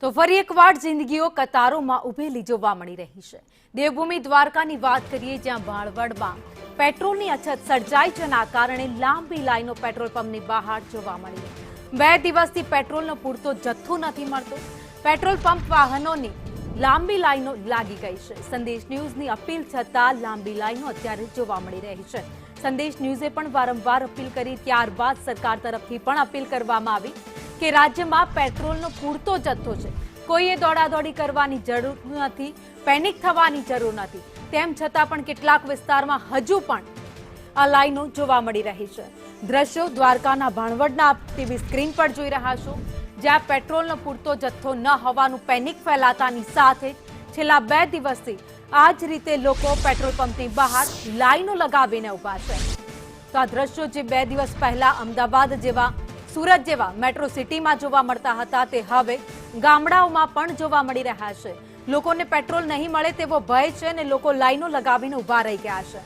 તો ફરી એકવાર જિંદગીઓ કતારોમાં ઉભેલી જોવા મળી રહી છે। દેવભૂમિ દ્વારકાની વાત કરીએ, જ્યાં ભાણવડમાં પેટ્રોલની અછત સર્જાઈ, જેના કારણે લાંબી લાઈનો પેટ્રોલ પંપની બહાર જોવા મળી। 2 દિવસથી પેટ્રોલનો પૂરતો જથ્થો નથી મળતો। પેટ્રોલ પંપ વાહનોની લાંબી લાઈનો લાગી ગઈ છે। સંદેશ ન્યૂઝની અપીલ છતાં લાંબી લાઈનો અત્યારે જોવા મળી રહી છે। સંદેશ ન્યૂઝે પણ વારંવાર અપીલ કરી, ત્યારબાદ સરકાર તરફથી પણ અપીલ કરવામાં આવી કે રાજ્યમાં પેટ્રોલનો પૂરતો જથ્થો છે, કોઈએ દોડાદોડી કરવાની જરૂર નથી, પેનિક થવાની જરૂર નથી। તેમ છતાં પણ કેટલાક વિસ્તારમાં હજુ પણ આ લાઈનો જોવા મળી રહી છે। દ્રશ્યો દ્વારકાના ભાણવડના ટીવી સ્ક્રીન પર જોઈ રહ્યા છો, જ્યાં પેટ્રોલનો પૂરતો જથ્થો ન હોવાનું પેનિક ફેલાતાની સાથે છેલ્લા 2 દિવસથી આ જ રીતે લોકો પેટ્રોલ પંપની બહાર લાઈનો લગાવીને ઉભા છે। તો આ દ્રશ્યો જે 2 દિવસ પહેલા અમદાવાદ જેવા, સુરત જેવા મેટ્રો સિટીમાં જોવા મળતા હતા, તે હવે ગામડાઓમાં પણ જોવા મળી રહ્યા છે। લોકોને પેટ્રોલ નહીં મળે તેવો ભય છે અને લોકો લાઈનો લગાવીને ઉભા રહી ગયા છે।